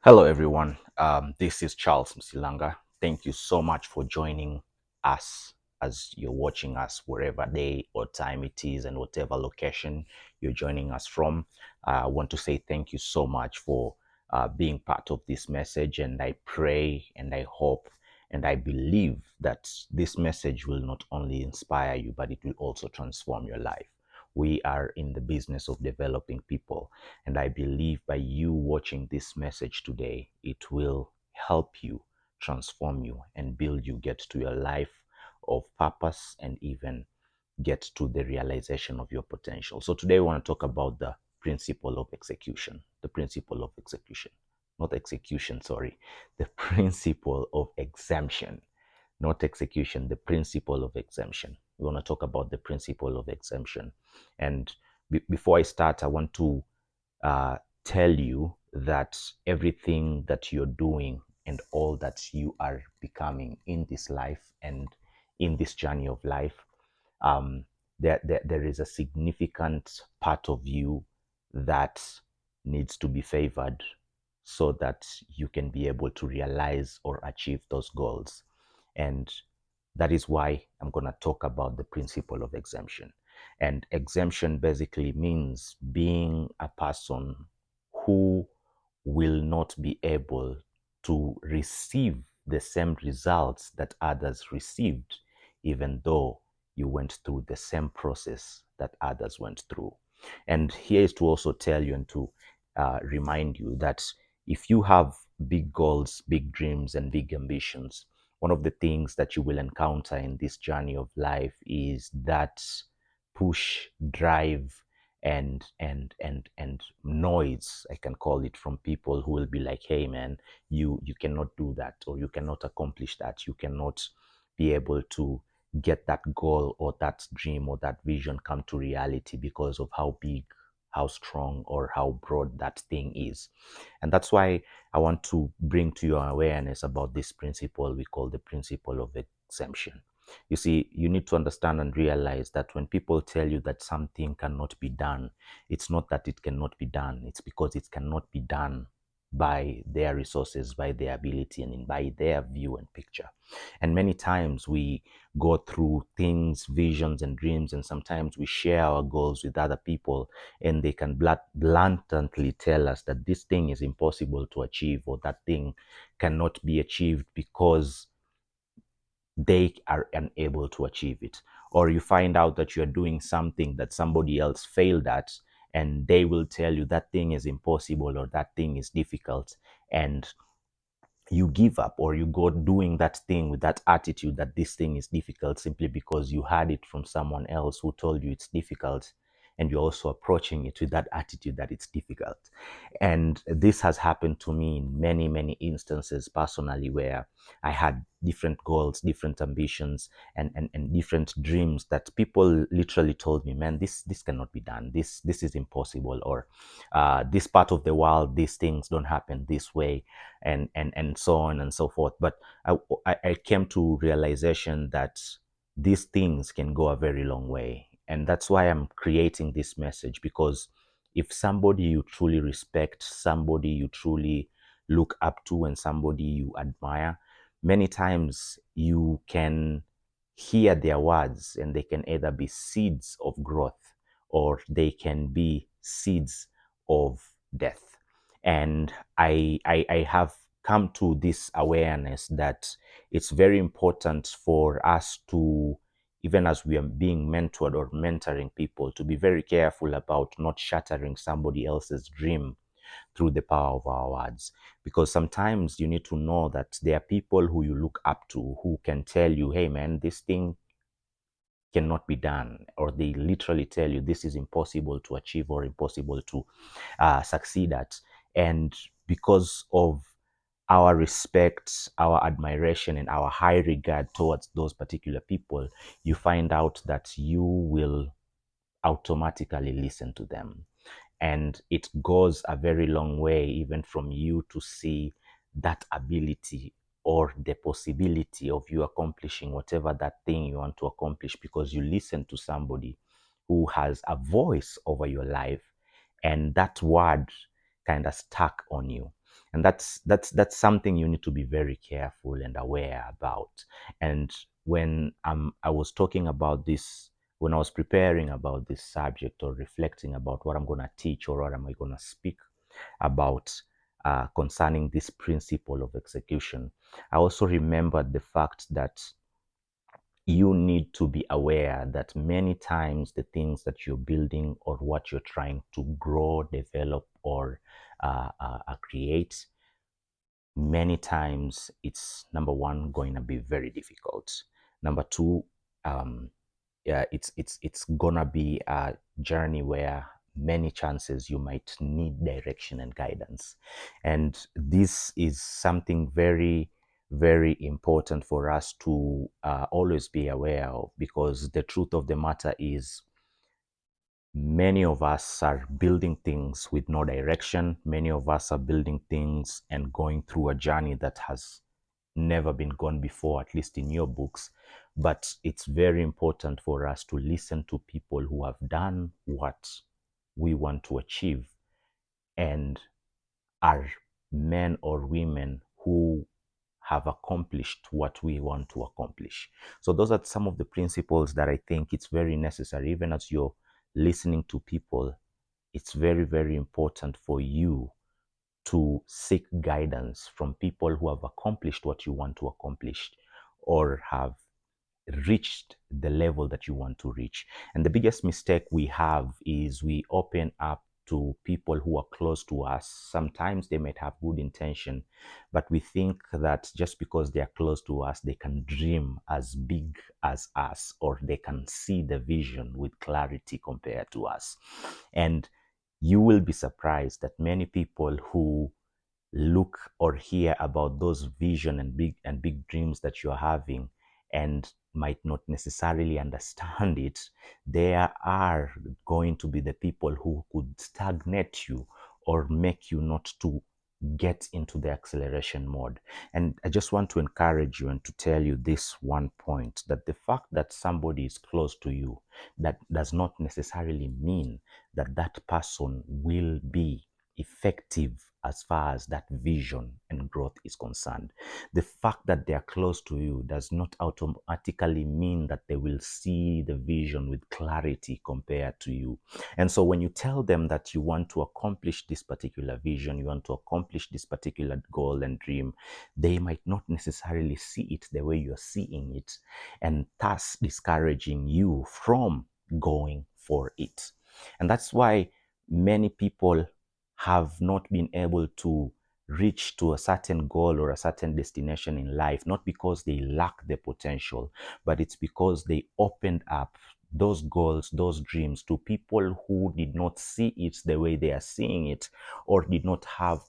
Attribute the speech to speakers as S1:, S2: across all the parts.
S1: Hello, everyone. This is Charles Msilanga. Thank you so much for joining us as you're watching us, wherever day or time it is, and whatever location you're joining us from. I want to say thank you so much for being part of this message. And I pray and I hope and I believe that this message will not only inspire you, but it will also transform your life. We are in the business of developing people. And I believe by you watching this message today, it will help you, transform you, and build you get to your life of purpose and even get to the realization of your potential. So today we want to talk about the principle of execution. The principle of execution. Not execution, sorry. The principle of exemption. Not execution, the principle of exemption. We want to talk about the principle of exemption. And before I start, I want to uh, tell you that everything that you're doing and all that you are becoming in this life and in this journey of life, um, there is a significant part of you that needs to be favored so that you can be able to realize or achieve those goals. And that is why I'm going to talk about the principle of exemption. And exemption basically means being a person who will not be able to receive the same results that others received, even though you went through the same process that others went through. And here is to also tell you and to remind you that if you have big goals, big dreams, and big ambitions, one of the things that you will encounter in this journey of life is that push, drive, and noise, I can call it, from people who will be like, hey man, you cannot do that, or you cannot accomplish that, you cannot be able to get that goal or that dream or that vision come to reality because of how big, how strong, or how broad that thing is. And that's why I want to bring to your awareness about this principle we call the principle of exemption. You see, you need to understand and realize that when people tell you that something cannot be done, it's not that it cannot be done, it's because it cannot be done by their resources, by their ability, and by their view and picture. And many times we go through things, visions, and dreams, and sometimes we share our goals with other people, and they can bluntly tell us that this thing is impossible to achieve, or that thing cannot be achieved because they are unable to achieve it. Or you find out that you're doing something that somebody else failed at, and they will tell you that thing is impossible or that thing is difficult, and you give up, or you go doing that thing with that attitude that this thing is difficult simply because you heard it from someone else who told you it's difficult, and you're also approaching it with that attitude that it's difficult. And this has happened to me in many, many instances personally, where I had different goals, different ambitions, and different dreams that people literally told me, man, this cannot be done, this is impossible, or this part of the world, these things don't happen this way, and so on and so forth. But I came to realization that these things can go a very long way. And that's why I'm creating this message, because if somebody you truly respect, somebody you truly look up to, and somebody you admire, many times you can hear their words, and they can either be seeds of growth, or they can be seeds of death. And I have come to this awareness that it's very important for us to, even as we are being mentored or mentoring people, to be very careful about not shattering somebody else's dream through the power of our words. Because sometimes you need to know that there are people who you look up to who can tell you, hey man, this thing cannot be done, or they literally tell you this is impossible to achieve or impossible to succeed at. And because of our respect, our admiration, and our high regard towards those particular people, you find out that you will automatically listen to them. And it goes a very long way, even from you to see that ability or the possibility of you accomplishing whatever that thing you want to accomplish, because you listen to somebody who has a voice over your life, and that word kind of stuck on you. And that's something you need to be very careful and aware about. And when I was talking about this, when I was preparing about this subject or reflecting about what I'm going to teach or what am I going to speak about concerning this principle of execution, I also remembered the fact that you need to be aware that many times the things that you're building or what you're trying to grow, develop, or create, many times it's number one going to be very difficult. Number two, um, yeah, it's gonna be a journey where many chances you might need direction and guidance, and this is something very very important for us to always be aware of, because the truth of the matter is many of us are building things with no direction. Many of us are building things and going through a journey that has never been gone before, at least in your books. But it's very important for us to listen to people who have done what we want to achieve and are men or women who have accomplished what we want to accomplish. So those are some of the principles that I think it's very necessary. Even as you're listening to people, it's very, very important for you to seek guidance from people who have accomplished what you want to accomplish or have reached the level that you want to reach. And the biggest mistake we have is we open up to people who are close to us. Sometimes they might have good intention, but we think that just because they are close to us, they can dream as big as us, or they can see the vision with clarity compared to us. And you will be surprised that many people who look or hear about those vision and big dreams that you're having and might not necessarily understand it, there are going to be the people who could stagnate you or make you not to get into the acceleration mode. And I just want to encourage you and to tell you this one point, that the fact that somebody is close to you, that does not necessarily mean that that person will be effective as far as that vision and growth is concerned. The fact that they are close to you does not automatically mean that they will see the vision with clarity compared to you. And so when you tell them that you want to accomplish this particular vision, you want to accomplish this particular goal and dream, they might not necessarily see it the way you're seeing it, and thus discouraging you from going for it. And that's why many people have not been able to reach to a certain goal or a certain destination in life, not because they lack the potential, but it's because they opened up those goals, those dreams to people who did not see it the way they are seeing it, or did not have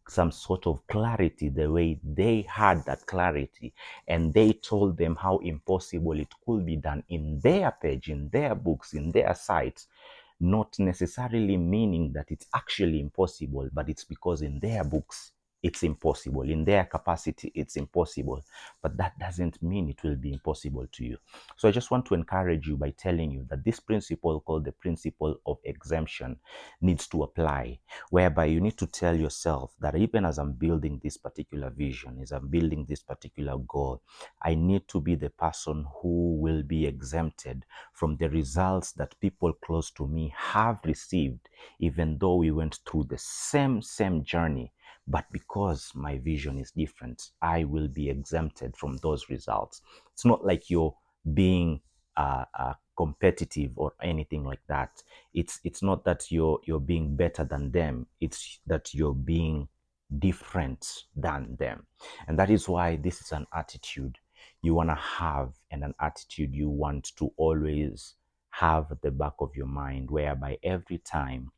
S1: some sort of clarity the way they had that clarity. And they told them how impossible it could be done in their page, in their books, in their sites, not necessarily meaning that it's actually impossible, but it's because in their books it's impossible, in their capacity it's impossible, but that doesn't mean it will be impossible to you. So I just want to encourage you by telling you that this principle, called the principle of exemption, needs to apply, whereby you need to tell yourself that even as I'm building this particular vision, as I'm building this particular goal, I need to be the person who will be exempted from the results that people close to me have received, even though we went through the same journey. But because my vision is different, I will be exempted from those results. It's not like you're being competitive or anything like that. It's not that you're being better than them. It's that you're being different than them. And that is why this is an attitude you want to have, and an attitude you want to always have at the back of your mind, whereby every time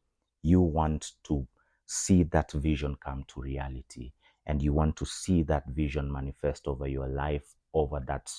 S1: you want to see that vision come to reality, and you want to see that vision manifest over your life, over that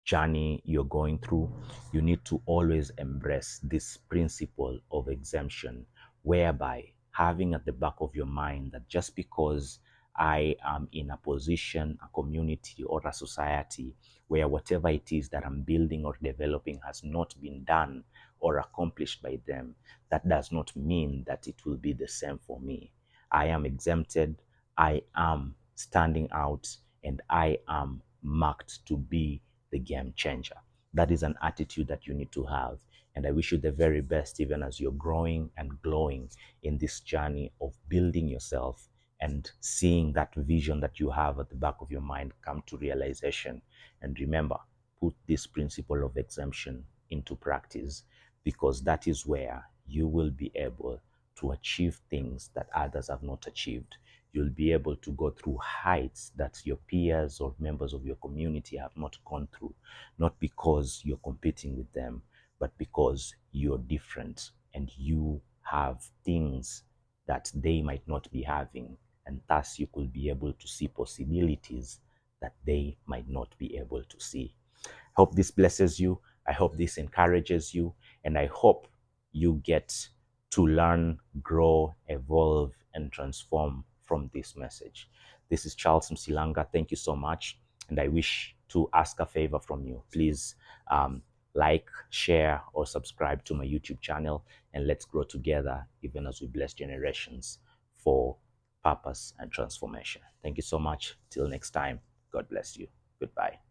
S1: journey you're going through, you need to always embrace this principle of exemption, whereby having at the back of your mind that just because I am in a position, a community, or a society where whatever it is that I'm building or developing has not been done or accomplished by them, that does not mean that it will be the same for me. I am exempted, I am standing out, and I am marked to be the game changer. That is an attitude that you need to have. And I wish you the very best, even as you're growing and glowing in this journey of building yourself and seeing that vision that you have at the back of your mind come to realization. And remember, put this principle of exemption into practice, because that is where you will be able to achieve things that others have not achieved. You'll be able to go through heights that your peers or members of your community have not gone through, not because you're competing with them, but because you're different and you have things that they might not be having. And thus, you could be able to see possibilities that they might not be able to see. Hope this blesses you. I hope this encourages you. And I hope you get to learn, grow, evolve, and transform from this message. This is Charles Msilanga. Thank you so much. And I wish to ask a favor from you. Please like, share, or subscribe to my YouTube channel. And let's grow together, even as we bless generations for purpose and transformation. Thank you so much. Till next time, God bless you. Goodbye.